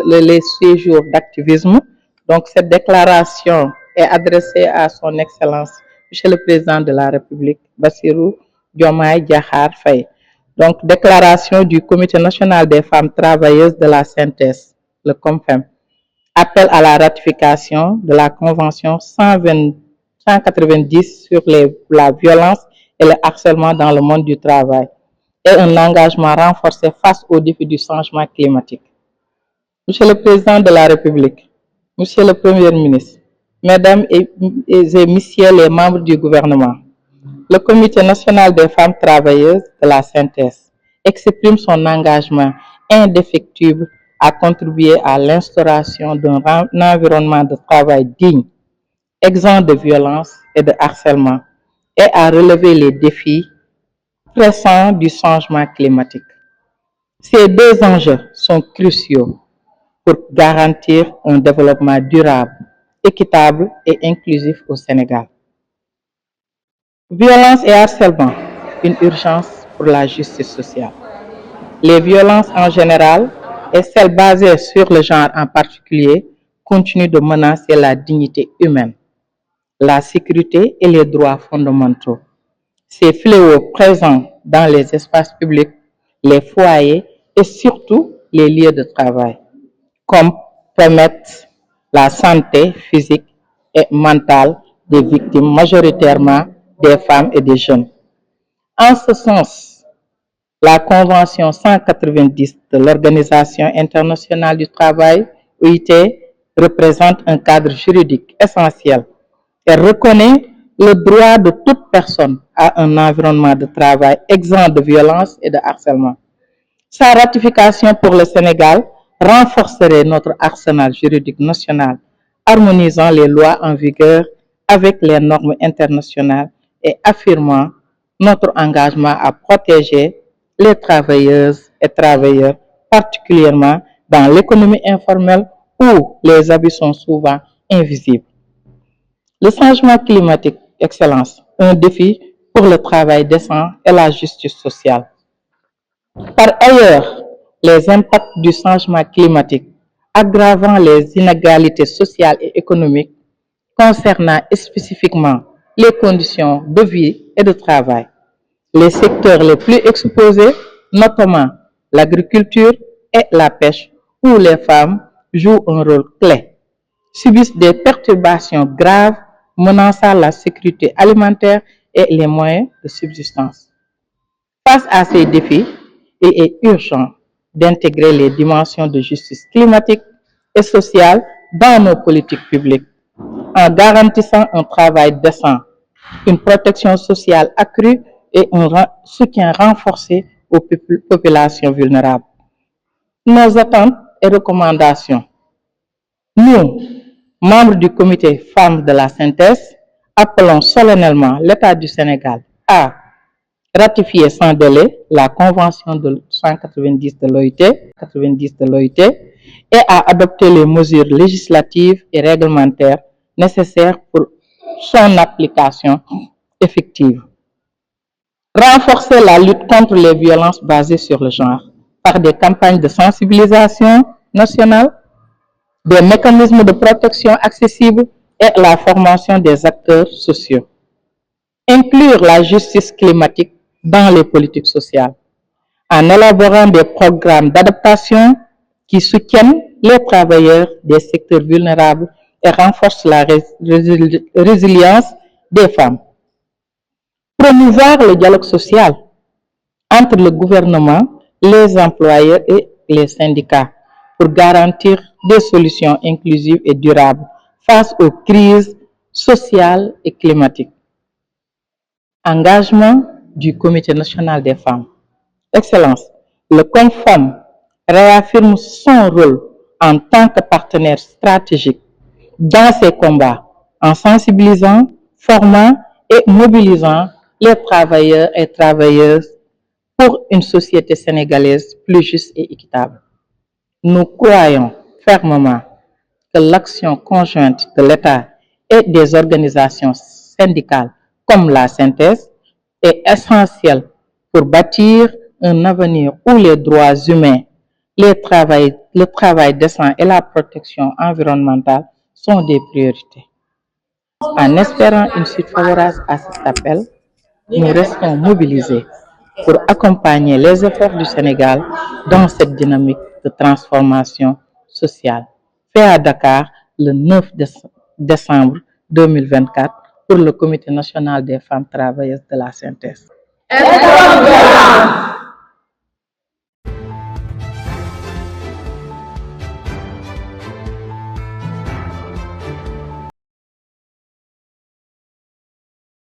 les 6 jours d'activisme. Donc, cette déclaration est adressée à son Excellence, Monsieur le Président de la République, Bassirou Diomaye Diakhar Faye. Donc, déclaration du Comité national des femmes travailleuses de la synthèse, le COMFEM. Appel à la ratification de la Convention 190 sur la violence et le harcèlement dans le monde du travail et un engagement renforcé face aux défis du changement climatique. Monsieur le Président de la République, Monsieur le Premier ministre, Mesdames et Messieurs les membres du gouvernement, le Comité national des femmes travailleuses de la synthèse exprime son engagement indéfectible à contribuer à l'instauration d'un environnement de travail digne, exempt de violence et de harcèlement, et à relever les défis pressants du changement climatique. Ces 2 enjeux sont cruciaux pour garantir un développement durable, équitable et inclusif au Sénégal. Violence et harcèlement, une urgence pour la justice sociale. Les violences en général et celles basées sur le genre en particulier continuent de menacer la dignité humaine, la sécurité et les droits fondamentaux. Ces fléaux présents dans les espaces publics, les foyers et surtout les lieux de travail, compromettent la santé physique et mentale des victimes, majoritairement des femmes et des jeunes. En ce sens, la Convention 190 de l'Organisation internationale du travail, OIT, représente un cadre juridique essentiel et reconnaît le droit de toute personne à un environnement de travail exempt de violence et de harcèlement. Sa ratification pour le Sénégal renforcerait notre arsenal juridique national, harmonisant les lois en vigueur avec les normes internationales et affirmant notre engagement à protéger les travailleuses et travailleurs, particulièrement dans l'économie informelle où les abus sont souvent invisibles. Le changement climatique, Excellence, un défi pour le travail décent et la justice sociale. Par ailleurs, les impacts du changement climatique aggravant les inégalités sociales et économiques concernant spécifiquement les conditions de vie et de travail. Les secteurs les plus exposés, notamment l'agriculture et la pêche, où les femmes jouent un rôle clé, subissent des perturbations graves menaçant la sécurité alimentaire et les moyens de subsistance. Face à ces défis, il est urgent d'intégrer les dimensions de justice climatique et sociale dans nos politiques publiques, en garantissant un travail décent, une protection sociale accrue et un soutien renforcé aux populations vulnérables. Nos attentes et recommandations. Nous, membres du comité femmes de la synthèse, appelons solennellement l'État du Sénégal à ratifier sans délai la Convention de 190 de l'OIT et à adopter les mesures législatives et réglementaires nécessaires pour son application effective. Renforcer la lutte contre les violences basées sur le genre par des campagnes de sensibilisation nationale, des mécanismes de protection accessibles et la formation des acteurs sociaux. Inclure la justice climatique dans les politiques sociales, en élaborant des programmes d'adaptation qui soutiennent les travailleurs des secteurs vulnérables et renforcent la résilience des femmes. Promouvoir le dialogue social entre le gouvernement, les employeurs et les syndicats pour garantir des solutions inclusives et durables face aux crises sociales et climatiques. Engagement du Comité national des femmes. Excellence, le COMFEM réaffirme son rôle en tant que partenaire stratégique dans ces combats en sensibilisant, formant et mobilisant les travailleurs et travailleuses pour une société sénégalaise plus juste et équitable. Nous croyons fermement que l'action conjointe de l'État et des organisations syndicales comme la synthèse est essentielle pour bâtir un avenir où les droits humains, Le travail décent et la protection environnementale sont des priorités. En espérant une suite favorable à cet appel, nous restons mobilisés pour accompagner les efforts du Sénégal dans cette dynamique de transformation sociale. Fait à Dakar le 9 décembre 2024 pour le Comité national des femmes travailleuses de la synthèse.